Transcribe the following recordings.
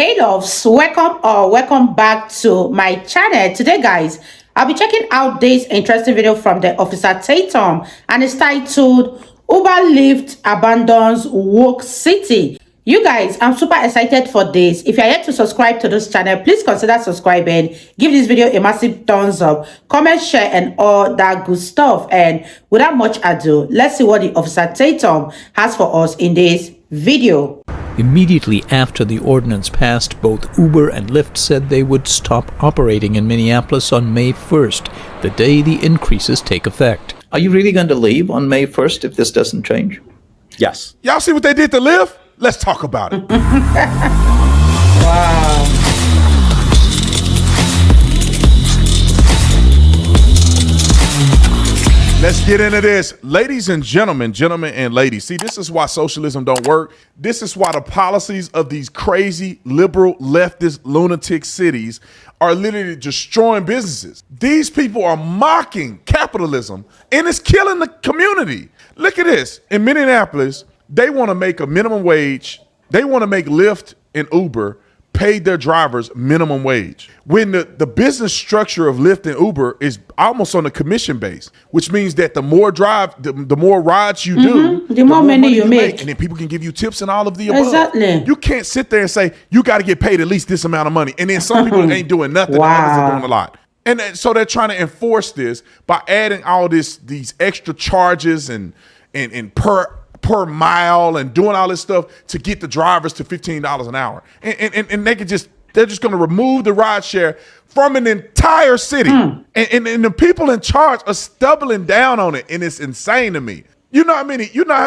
Hey loves, welcome back to my channel. Today guys, I'll be checking out this interesting video from the officer Tatum, and it's titled Uber Lyft abandons woke city. You guys, I'm super excited for this. If you're yet to subscribe to this channel, please consider subscribing. Give this video a massive thumbs up, comment, share, and all that good stuff. And without much ado, let's see what the officer Tatum has for us in this video. Immediately after the ordinance passed, both Uber and Lyft said they would stop operating in Minneapolis on May 1st, the day the increases take effect. Are you really going to leave on May 1st if this doesn't change? Yes. Y'all see what they did to Lyft? Let's talk about it. Wow. Let's get into this. Ladies and gentlemen and ladies. See, this is why socialism don't work. This is why the policies of these crazy liberal leftist lunatic cities are literally destroying businesses. These people are mocking capitalism and it's killing the community. Look at this. In Minneapolis, they want to make a minimum wage. They want to make Lyft and Uber pay their drivers minimum wage. When the business structure of Lyft and Uber is almost on a commission base, which means that the more the more rides you do, the more money you make. And then people can give you tips and all of the above. Exactly. You can't sit there and say, you got to get paid at least this amount of money. And then some people ain't doing nothing. Wow. And others are doing a lot. And so they're trying to enforce this by adding all these extra charges and per mile and doing all this stuff to get the drivers to $15 an hour. And they're just going to remove the ride share from an entire city. And the people in charge are stumbling down on it. And it's insane to me. You know how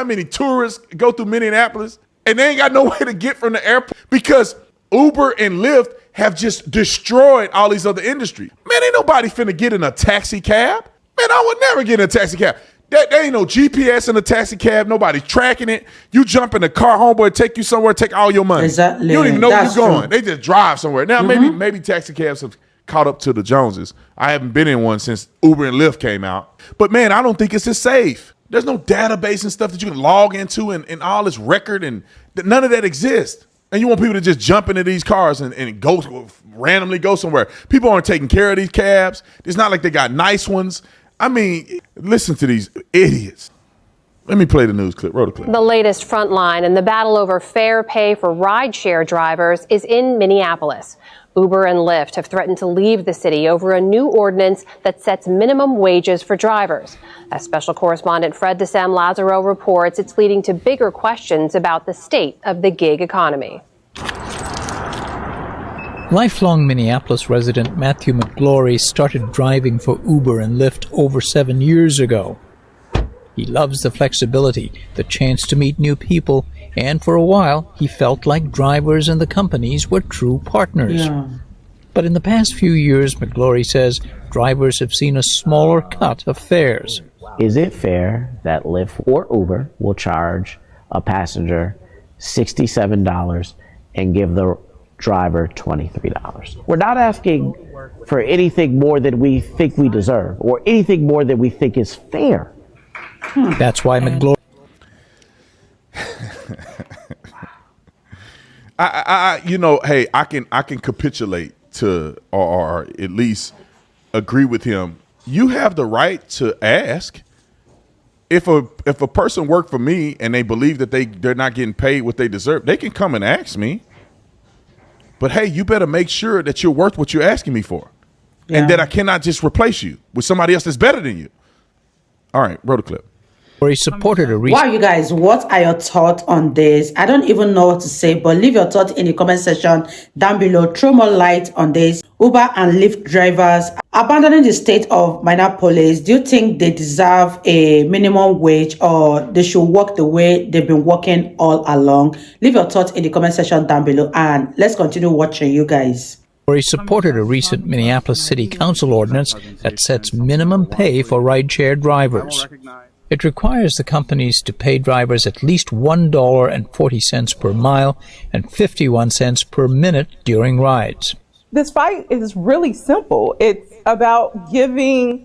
many tourists go through Minneapolis and they ain't got no way to get from the airport because Uber and Lyft have just destroyed all these other industries. Man, ain't nobody finna get in a taxi cab. Man, I would never get in a taxi cab. There ain't no GPS in the taxi cab. Nobody's tracking it. You jump in the car, homeboy, take you somewhere, take all your money. Exactly. You don't even know where you're going. True. They just drive somewhere. Now, maybe taxi cabs have caught up to the Joneses. I haven't been in one since Uber and Lyft came out. But, man, I don't think it's as safe. There's no database and stuff that you can log into and all this record, and none of that exists. And you want people to just jump into these cars and randomly go somewhere. People aren't taking care of these cabs. It's not like they got nice ones. I mean, listen to these idiots. Let me play the news clip. Roll the clip. The latest frontline in the battle over fair pay for rideshare drivers is in Minneapolis. Uber and Lyft have threatened to leave the city over a new ordinance that sets minimum wages for drivers. As special correspondent Fred DeSam-Lazaro reports, it's leading to bigger questions about the state of the gig economy. Lifelong Minneapolis resident Matthew McGlory started driving for Uber and Lyft over 7 years ago. He loves the flexibility, the chance to meet new people, and for a while he felt like drivers and the companies were true partners. Yeah. But in the past few years, McGlory says, drivers have seen a smaller cut of fares. Is it fair that Lyft or Uber will charge a passenger $67 and give the driver $23? We're not asking for anything more than we think we deserve or anything more than we think is fair. That's why McGlory... I can capitulate to or at least agree with him. You have the right to ask. If a person worked for me and they believe that they're not getting paid what they deserve, they can come and ask me. But hey, you better make sure that you're worth what you're asking me for. Yeah. And that I cannot just replace you with somebody else that's better than you. All right, roll the clip. Where he supported a recent... Wow, you guys, what are your thoughts on this? I don't even know what to say, but leave your thoughts in the comment section down below. Throw more light on this. Uber and Lyft drivers abandoning the state of Minneapolis. Do you think they deserve a minimum wage or they should work the way they've been working all along? Leave your thoughts in the comment section down below and let's continue watching, you guys. Where he supported a recent Minneapolis City Council ordinance that sets minimum pay for rideshare drivers. It requires the companies to pay drivers at least $1.40 per mile and 51 cents per minute during rides. This fight is really simple. It's about giving...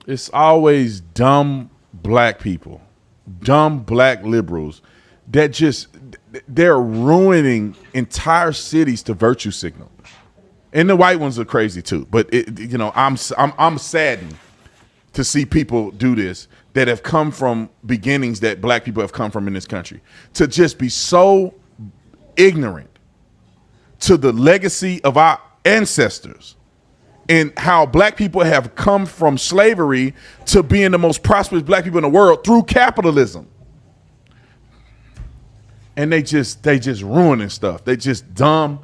It's always dumb black people, dumb black liberals that just they're ruining entire cities to virtue signal. And the white ones are crazy too. But I'm saddened to see people do this that have come from beginnings that black people have come from in this country, to just be so ignorant to the legacy of our ancestors and how black people have come from slavery to being the most prosperous black people in the world through capitalism. And they just ruining stuff. They just dumb,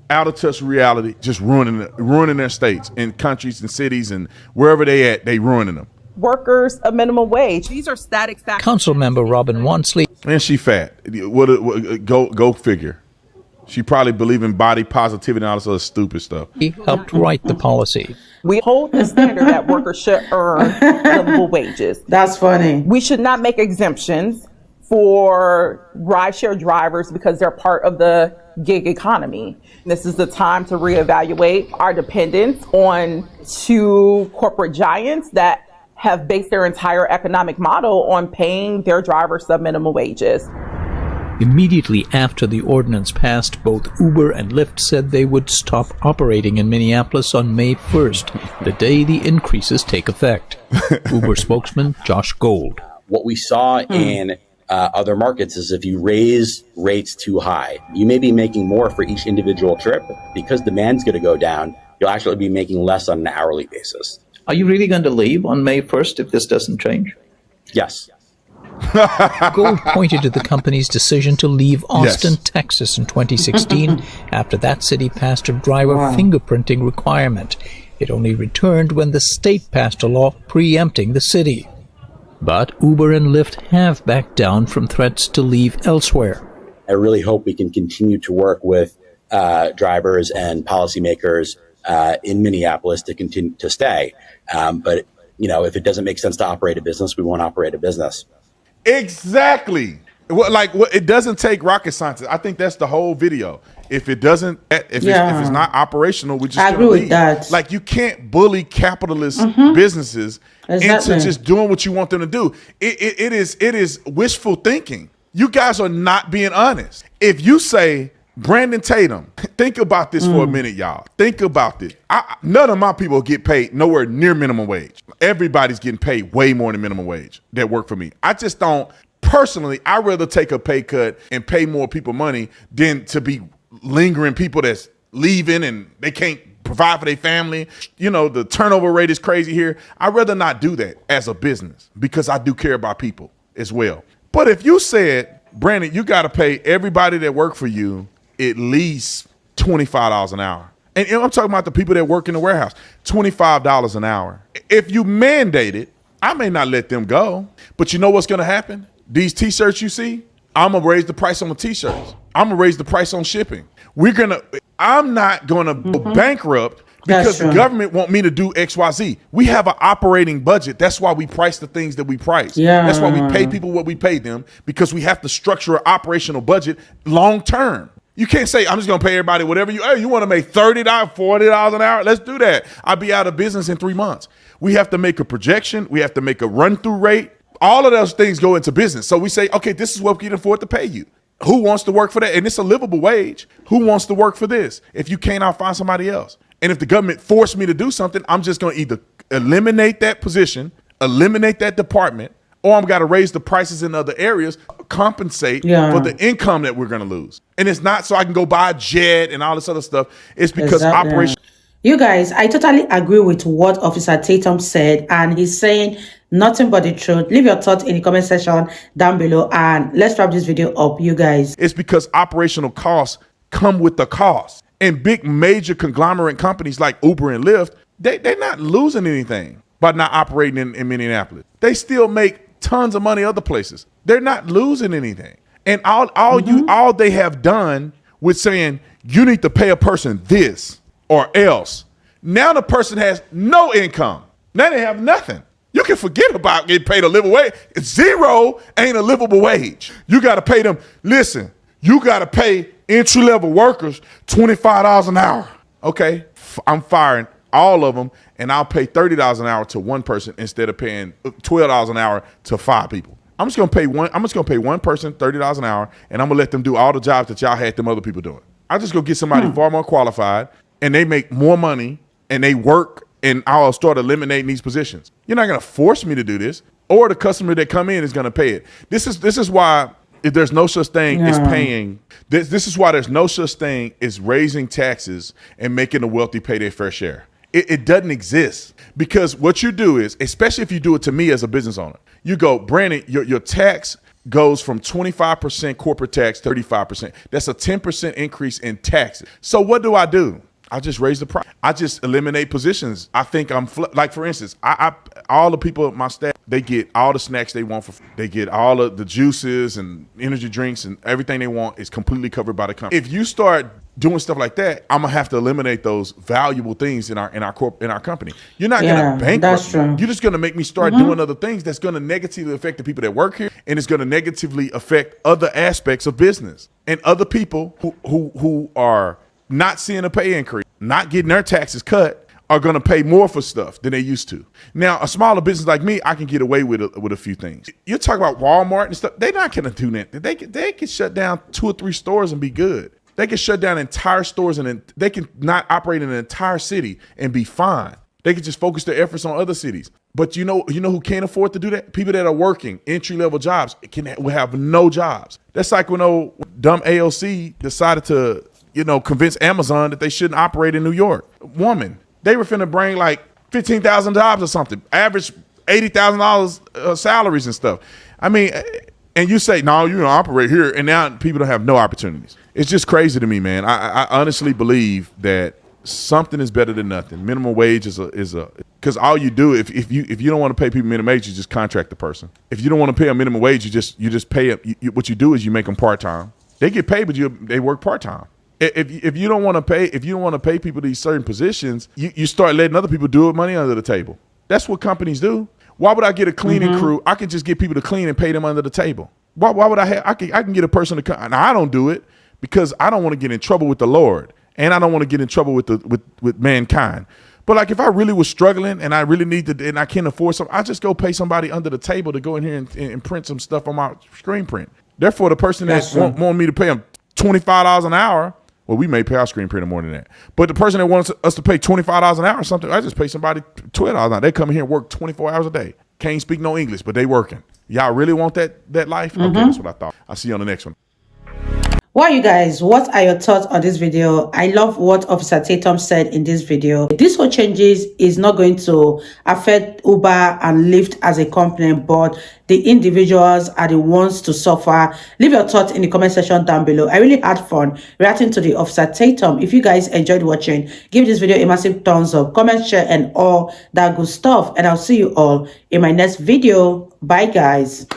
out of touch reality, just ruining their states and countries and cities and wherever they at, they ruining them. Workers a minimum wage. These are static facts. Council member Robin Wansley. And she fat. Go figure. She probably believe in body positivity and all this other stupid stuff. He helped write the policy. We hold the standard that workers should earn livable wages. That's funny. We should not make exemptions for rideshare drivers because they're part of the gig economy. This is the time to reevaluate our dependence on two corporate giants that have based their entire economic model on paying their drivers sub-minimum wages. Immediately after the ordinance passed, both Uber and Lyft said they would stop operating in Minneapolis on May 1st, the day the increases take effect. Uber spokesman Josh Gold. What we saw in other markets is if you raise rates too high, you may be making more for each individual trip. Because demand's going to go down, you'll actually be making less on an hourly basis. Are you really going to leave on May 1st if this doesn't change? Yes. Gold pointed to the company's decision to leave Austin, Yes. Texas in 2016 after that city passed a driver fingerprinting requirement. It only returned when the state passed a law preempting the city. But Uber and Lyft have backed down from threats to leave elsewhere. I really hope we can continue to work with drivers and policymakers in Minneapolis to continue to stay. But if it doesn't make sense to operate a business, we won't operate a business. Exactly. It doesn't take rocket science. I think that's the whole video. If it doesn't, if it's not operational, we just I agree with that. Like, you can't bully capitalist businesses into just doing what you want them to do. It is wishful thinking. You guys are not being honest. If you say, Brandon Tatum, think about this for a minute, y'all. Think about this. None of my people get paid nowhere near minimum wage. Everybody's getting paid way more than minimum wage that work for me. I just don't, personally, I'd rather take a pay cut and pay more people money than to be lingering people that's leaving and they can't provide for their family. The turnover rate is crazy here. I'd rather not do that as a business because I do care about people as well. But if you said, Brandon, you got to pay everybody that work for you at least $25 an hour. And I'm talking about the people that work in the warehouse, $25 an hour. If you mandate it, I may not let them go. But you know what's going to happen? These T-shirts you see, I'm going to raise the price on the T-shirts. I'm going to raise the price on shipping. I'm not going to go bankrupt because the government want me to do XYZ. We have an operating budget. That's why we price the things that we price. Yeah. That's why we pay people what we pay them, because we have to structure an operational budget long term. You can't say, I'm just going to pay everybody whatever you want to make $30, $40 an hour. Let's do that. I'll be out of business in 3 months. We have to make a projection. We have to make a run-through rate. All of those things go into business. So we say, okay, this is what we can afford to pay you. Who wants to work for that? And it's a livable wage. Who wants to work for this? If you can't, I'll find somebody else. And if the government forced me to do something, I'm just going to either eliminate that position, eliminate that department, or I'm got to raise the prices in other areas, compensate for the income that we're going to lose. And it's not so I can go buy a jet and all this other stuff. It's because operation. You guys, I totally agree with what Officer Tatum said, and he's saying nothing but the truth. Leave your thoughts in the comment section down below, and let's wrap this video up, you guys. It's because operational costs come with the cost. And big major conglomerate companies like Uber and Lyft, they're not losing anything by not operating in Minneapolis. They still make tons of money other places. They're not losing anything. And all they have done with saying you need to pay a person this or else. Now the person has no income. Now they have nothing. You can forget about getting paid a livable wage. Zero ain't a livable wage. You got to pay them. Listen, you got to pay entry-level workers $25 an hour. Okay, I'm firing all of them, and I'll pay $30 an hour to one person instead of paying $12 an hour to 5 people. I'm just gonna pay one person $30 an hour, and I'm gonna let them do all the jobs that y'all had them other people doing. I just go get somebody far more qualified, and they make more money, and they work, and I'll start eliminating these positions. You're not gonna force me to do this, or the customer that come in is gonna pay it. This is why there's no such thing as paying. This is why there's no such thing as raising taxes and making the wealthy pay their fair share. It doesn't exist, because what you do is, especially if you do it to me as a business owner, you go, Brandon, your tax goes from 25% corporate tax to 35%. That's a 10% increase in taxes. So what do? I just raise the price. I just eliminate positions. I think like, for instance, I all the people at my staff, they get all the snacks they want they get all of the juices and energy drinks, and everything they want is completely covered by the company. If you start doing stuff like that, I'm gonna have to eliminate those valuable things in our company. You're not gonna bankrupt me. You're just gonna make me start doing other things that's gonna negatively affect the people that work here, and it's gonna negatively affect other aspects of business and other people who are not seeing a pay increase, not getting their taxes cut, are going to pay more for stuff than they used to. Now, a smaller business like me, I can get away with a few things. You're talking about Walmart and stuff. They're not going to do that. They can shut down 2 or 3 stores and be good. They can shut down entire stores, and they can not operate in an entire city and be fine. They can just focus their efforts on other cities. But you know who can't afford to do that? People that are working entry-level jobs will have no jobs. That's like when dumb AOC decided to convince Amazon that they shouldn't operate in New York. Woman, they were finna bring like 15,000 jobs or something, average $80,000 salaries and stuff. I mean, and you say, no, you don't operate here, and now people don't have no opportunities. It's just crazy to me, man. I honestly believe that something is better than nothing. Minimum wage is because all you do, if you don't want to pay people minimum wage, you just contract the person. If you don't want to pay a minimum wage, you just pay them. What you do is you make them part-time. They get paid, but they work part-time. If you don't want to pay people these certain positions, you start letting other people do it, money under the table. That's what companies do. Why would I get a cleaning crew? I can just get people to clean and pay them under the table. Why would I can get a person to come. Now, I don't do it because I don't want to get in trouble with the Lord, and I don't want to get in trouble with mankind. But like, if I really was struggling and I really need to, and I can't afford something, I just go pay somebody under the table to go in here and print some stuff on my screen print. Therefore, the person that want me to pay them $25 an hour, well, we may pay our screen printer more than that. But the person that wants us to pay $25 an hour or something, I just pay somebody $12 an hour. They come in here and work 24 hours a day. Can't speak no English, but they working. Y'all really want that life? Okay, that's what I thought. I'll see you on the next one. Well, you guys, what are your thoughts on this video? I love what Officer Tatum said in this video. This whole changes is not going to affect Uber and Lyft as a company, but the individuals are the ones to suffer. Leave your thoughts in the comment section down below. I really had fun reacting to the Officer Tatum. If you guys enjoyed watching, give this video a massive thumbs up, comment, share, and all that good stuff. And I'll see you all in my next video. Bye, guys.